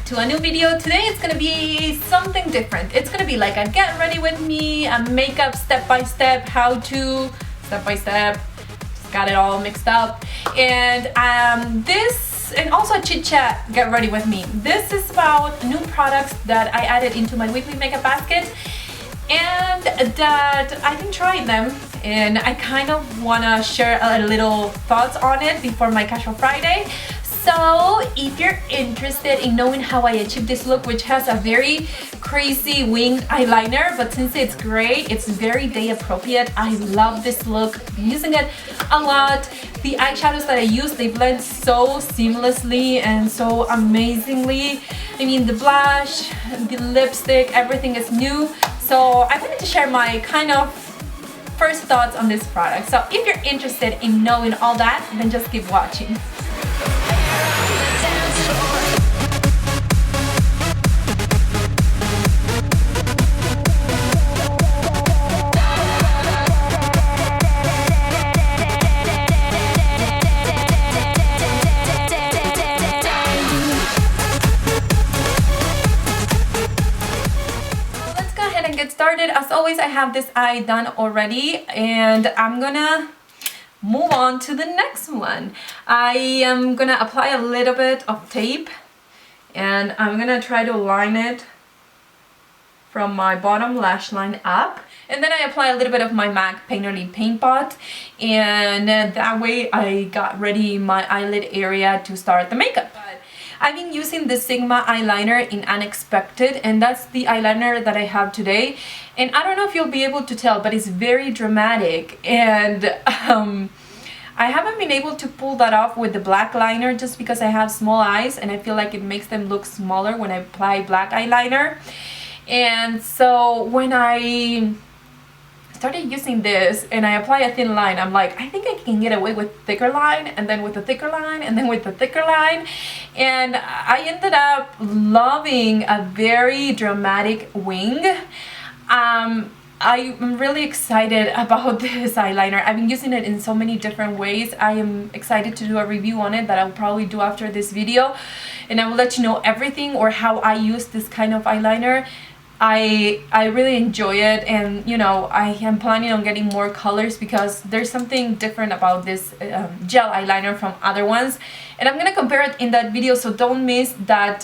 to a new video. Today it's gonna be something different. It's gonna be like a get ready with me, a makeup step-by-step, how to, step-by-step, just got it all mixed up. And and also a chit chat get ready with me. This is about new products that I added into my weekly makeup basket and that I didn't try them, and I kind of wanna share a little thoughts on it before my casual Friday. So if you're interested in knowing how I achieved this look, which has a very crazy winged eyeliner, but since it's gray, it's very day appropriate. I love this look. I'm using it a lot. The eyeshadows that I use, they blend so seamlessly and so amazingly. I mean, the blush, the lipstick, everything is new. So I wanted to share my kind of first thoughts on this product. So if you're interested in knowing all that, then just keep watching. Get started. As always, I have this eye done already, and I'm gonna move on to the next one. I am gonna apply a little bit of tape, and I'm gonna try to line it from my bottom lash line up, and then I apply a little bit of my MAC Painterly Paint Pot, and that way I got ready my eyelid area to start the makeup. I've been using the Sigma eyeliner in Unexpected, and that's the eyeliner that I have today. And I don't know if you'll be able to tell, but it's very dramatic, and I haven't been able to pull that off with the black liner just because I have small eyes and I feel like it makes them look smaller when I apply black eyeliner. And so when I started using this and I apply a thin line, I'm like, I think I can get away with thicker line, and then with a thicker line, and then with a thicker line, and I ended up loving a very dramatic wing. I'm really excited about this eyeliner. I've been using it in so many different ways. I am excited to do a review on it that I'll probably do after this video, and I will let you know everything or how I use this kind of eyeliner. I really enjoy it, and you know, I am planning on getting more colors because there's something different about this gel eyeliner from other ones, and I'm gonna compare it in that video, so don't miss that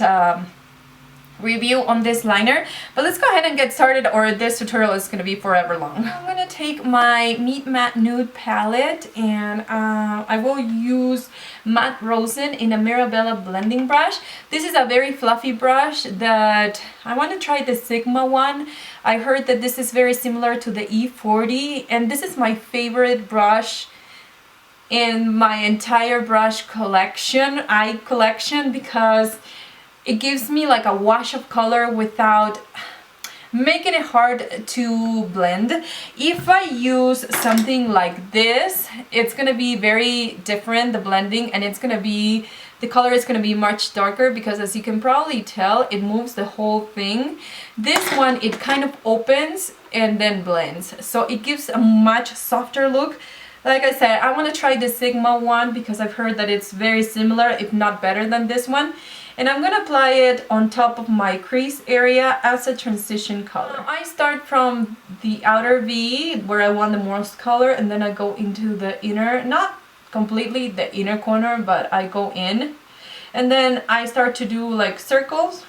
review on this liner. But let's go ahead and get started, or this tutorial is gonna be forever long. I'm gonna take my Meet Matte Nude palette, and I will use Matte Rosen in a Mirabella blending brush. This is a very fluffy brush that I want to try the Sigma one. I heard that this is very similar to the E40, and this is my favorite brush in my entire brush collection, eye collection, because it gives me like a wash of color without making it hard to blend. If I use something like this, it's gonna be very different, the blending, and it's gonna be, the color is gonna be much darker because, as you can probably tell, it moves the whole thing. This one, it kind of opens and then blends, so it gives a much softer look. Like I said, I want to try the Sigma one because I've heard that it's very similar, if not better than this one. And I'm gonna apply it on top of my crease area as a transition color. I start from the outer V where I want the most color, and then I go into the inner, not completely the inner corner, but I go in, and then I start to do like circles,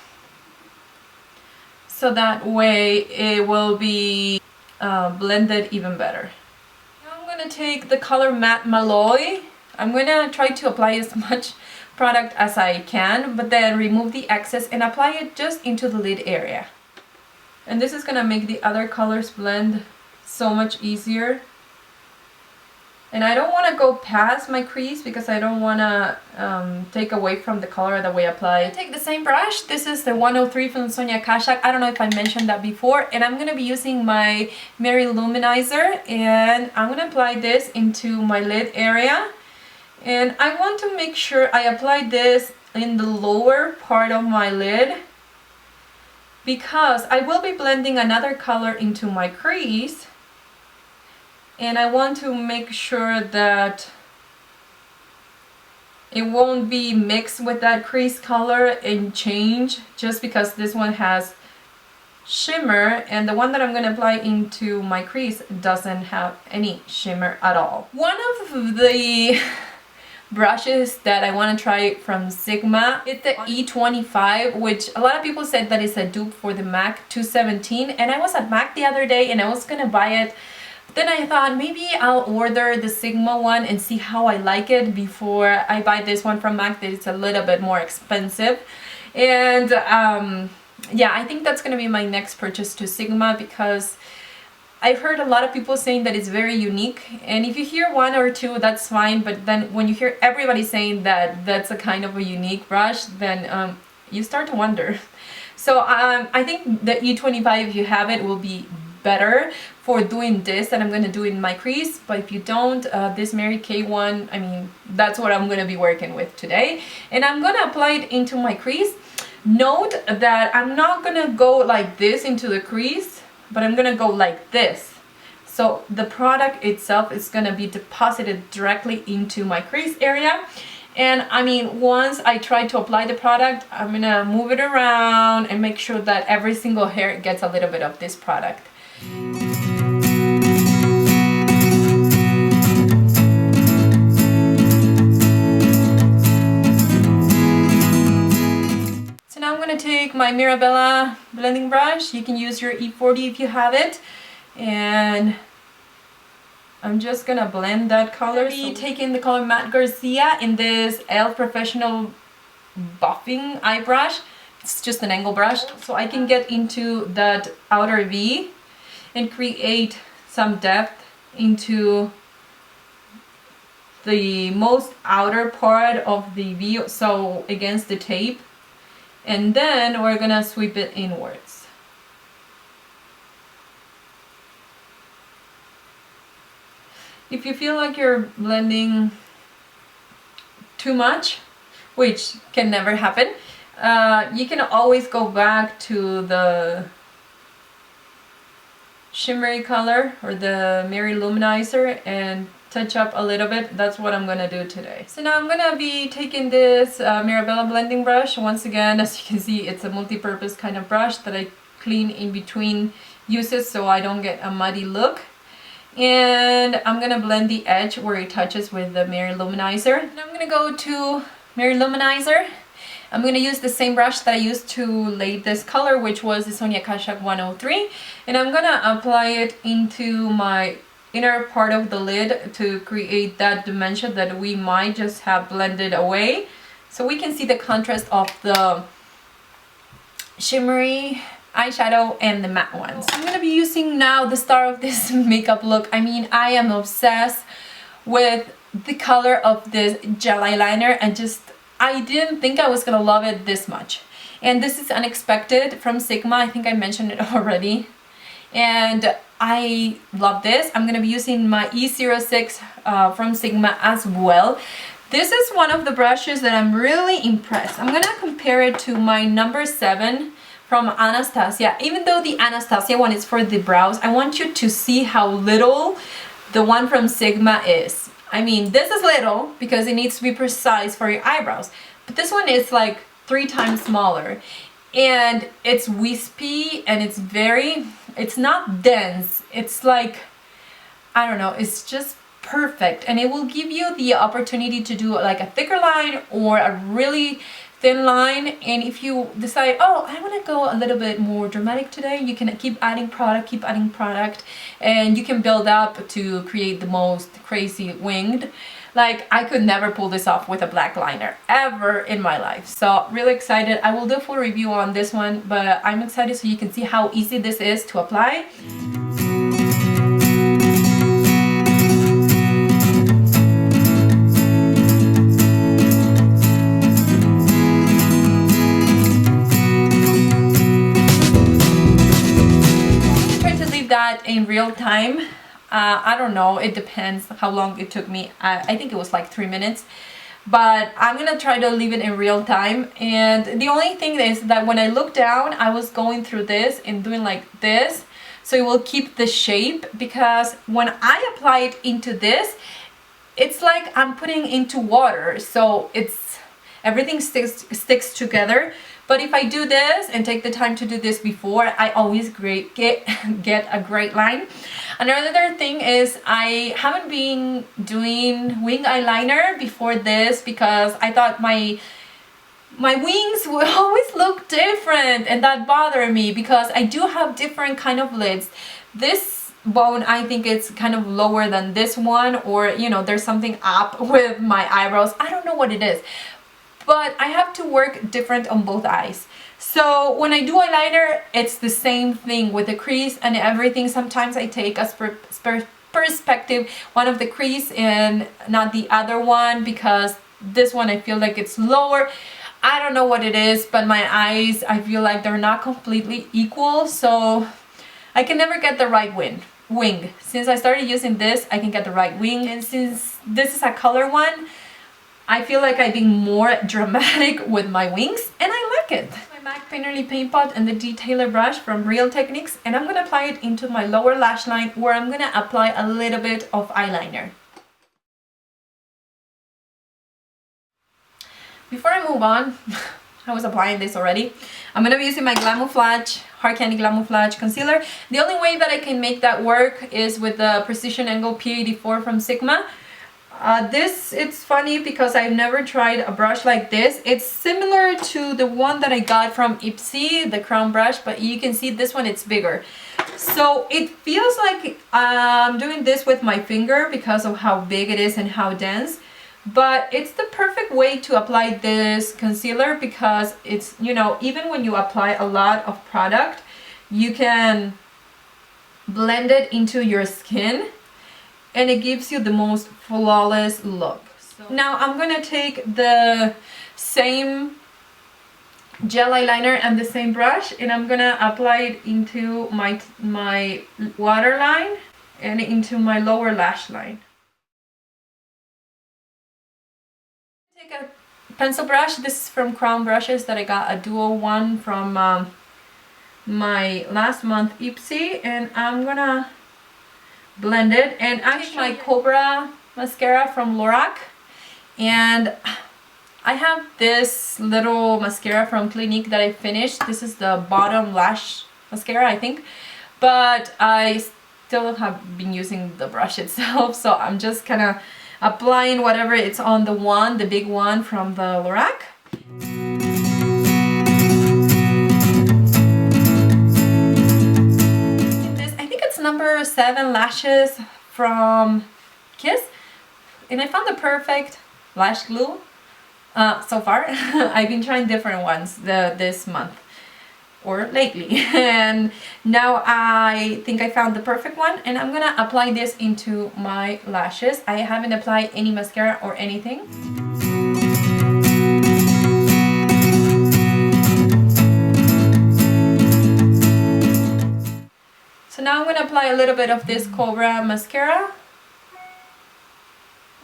so that way it will be blended even better. Now I'm gonna take the color Matte Malloy. I'm gonna try to apply as much product as I can, but then remove the excess and apply it just into the lid area. And this is gonna make the other colors blend so much easier. And I don't want to go past my crease because I don't want to take away from the color that we apply. Take the same brush. This is the 103 from Sonia Kashuk. I don't know if I mentioned that before. And I'm going to be using my Lou Manizer, and I'm going to apply this into my lid area. And I want to make sure I apply this in the lower part of my lid because I will be blending another color into my crease. And I want to make sure that it won't be mixed with that crease color and change, just because this one has shimmer and the one that I'm going to apply into my crease doesn't have any shimmer at all. One of the brushes that I want to try from Sigma, it's the E25, which a lot of people said that it's a dupe for the MAC 217, and I was at MAC the other day and I was gonna buy it. Then I thought maybe I'll order the Sigma one and see how I like it before I buy this one from MAC that it's a little bit more expensive. And yeah, I think that's gonna be my next purchase to Sigma, because I've heard a lot of people saying that it's very unique, and if you hear one or two, that's fine, but then when you hear everybody saying that that's a kind of a unique brush, then you start to wonder. So I think the E25, if you have it, will be better for doing this that I'm going to do in my crease, but if you don't, this Mary Kay one, I mean, that's what I'm going to be working with today, and I'm going to apply it into my crease. Note that I'm not going to go like this into the crease, but I'm gonna go like this. So the product itself is gonna be deposited directly into my crease area. And I mean, once I try to apply the product, I'm gonna move it around and make sure that every single hair gets a little bit of this product. So now I'm going to take my Mirabella blending brush. You can use your E40 if you have it. And I'm just going to blend that color. So taking the color Matte Garcia in this e.l.f. Professional Buffing Eye Brush. It's just an angle brush. So I can get into that outer V and create some depth into the most outer part of the V, so against the tape. And then we're gonna sweep it inwards. If you feel like you're blending too much, which can never happen, you can always go back to the shimmery color or the Mary Lou Manizer and touch up a little bit. That's what I'm gonna do today. So now I'm gonna be taking this Mirabella blending brush. Once again, as you can see, it's a multi-purpose kind of brush that I clean in between uses so I don't get a muddy look. And I'm gonna blend the edge where it touches with the Mary Lou Manizer. And I'm gonna go to Mary Lou Manizer. I'm gonna use the same brush that I used to lay this color, which was the Sonia Kashuk 103. And I'm gonna apply it into my inner part of the lid to create that dimension that we might just have blended away, so we can see the contrast of the shimmery eyeshadow and the matte ones. I'm gonna be using now the star of this makeup look. I mean, I am obsessed with the color of this gel eyeliner, and just I didn't think I was gonna love it this much. And this is Unexpected from Sigma. I think I mentioned it already. And I love this. I'm going to be using my E06 from Sigma as well. This is one of the brushes that I'm really impressed. I'm going to compare it to my number 7 from Anastasia. Even though the Anastasia one is for the brows, I want you to see how little the one from Sigma is. I mean, this is little because it needs to be precise for your eyebrows. But this one is like 3 times smaller. And it's wispy and it's not dense. It's like, I don't know, it's just perfect. And it will give you the opportunity to do like a thicker line or a really thin line. And if you decide, oh, I want to go a little bit more dramatic today, you can keep adding product, and you can build up to create the most crazy winged. Like, I could never pull this off with a black liner ever in my life. So really excited. I will do a full review on this one, but I'm excited so you can see how easy this is to apply. Try to leave that in real time. I don't know, it depends how long it took me. I think it was like 3 minutes, but I'm gonna try to leave it in real time. And the only thing is that when I look down, I was going through this and doing like this, so it will keep the shape, because when I apply it into this, it's like I'm putting into water, so everything sticks together. But if I do this and take the time to do this before, I always get a great line. Another thing is I haven't been doing wing eyeliner before this because I thought my wings will always look different, and that bothered me because I do have different kind of lids. This bone, I think it's kind of lower than this one, or you know, there's something up with my eyebrows. I don't know what it is, but I have to work different on both eyes. So when I do eyeliner, it's the same thing with the crease and everything. Sometimes I take as perspective one of the crease and not the other one, because this one I feel like it's lower. I don't know what it is, but my eyes, I feel like they're not completely equal, so I can never get the right wing. Since I started using this, I can get the right wing, and since this is a color one, I feel like I've been more dramatic with my wings, and I like it. My MAC Painterly Paint Pot and the Detailer brush from Real Techniques, and I'm going to apply it into my lower lash line, where I'm going to apply a little bit of eyeliner. Before I move on, I was applying this already. I'm going to be using my Glamouflage, Hard Candy Glamouflage Concealer. The only way that I can make that work is with the Precision Angle P84 from Sigma. It's funny because I've never tried a brush like this. It's similar to the one that I got from Ipsy, the crown brush, but you can see this one, it's bigger. So it feels like I'm doing this with my finger because of how big it is and how dense. But it's the perfect way to apply this concealer because it's, you know, even when you apply a lot of product, you can blend it into your skin, and it gives you the most flawless look. So now I'm gonna take the same gel eyeliner and the same brush, and I'm gonna apply it into my waterline and into my lower lash line. Take a pencil brush. This is from Crown Brushes that I got a dual one from my last month Ipsy, and I'm gonna blend it. And I use my Cobra mascara from LORAC, and I have this little mascara from Clinique that I finished. This is the bottom lash mascara, I think, but I still have been using the brush itself, so I'm just kind of applying whatever it's on the big one from the LORAC. Number 7 lashes from Kiss, and I found the perfect lash glue so far. I've been trying different ones this month or lately, and now I think I found the perfect one, and I'm gonna apply this into my lashes. I haven't applied any mascara or anything. So now I'm going to apply a little bit of this Cobra mascara,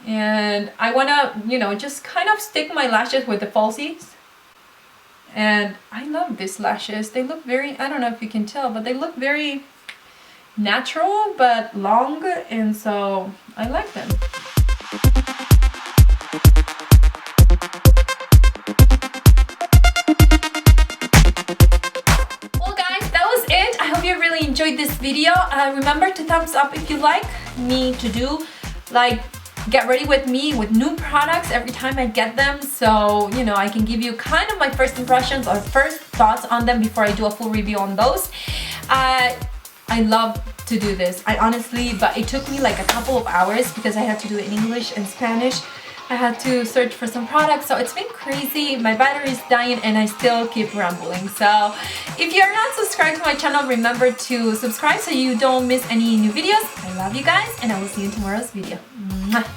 and I want to, you know, just kind of stick my lashes with the falsies. And I love these lashes. They look very, I don't know if you can tell, but they look very natural but long, and so I like them. Enjoyed this video. Remember to thumbs up if you like me to do, like, get ready with me with new products every time I get them, so you know I can give you kind of my first impressions or first thoughts on them before I do a full review on those. I love to do this, I honestly, but it took me like a couple of hours because I had to do it in English and Spanish. I had to search for some products, so it's been crazy. My battery is dying and I still keep rambling. So if you're not subscribed to my channel, remember to subscribe so you don't miss any new videos. I love you guys, and I will see you in tomorrow's video. Mwah.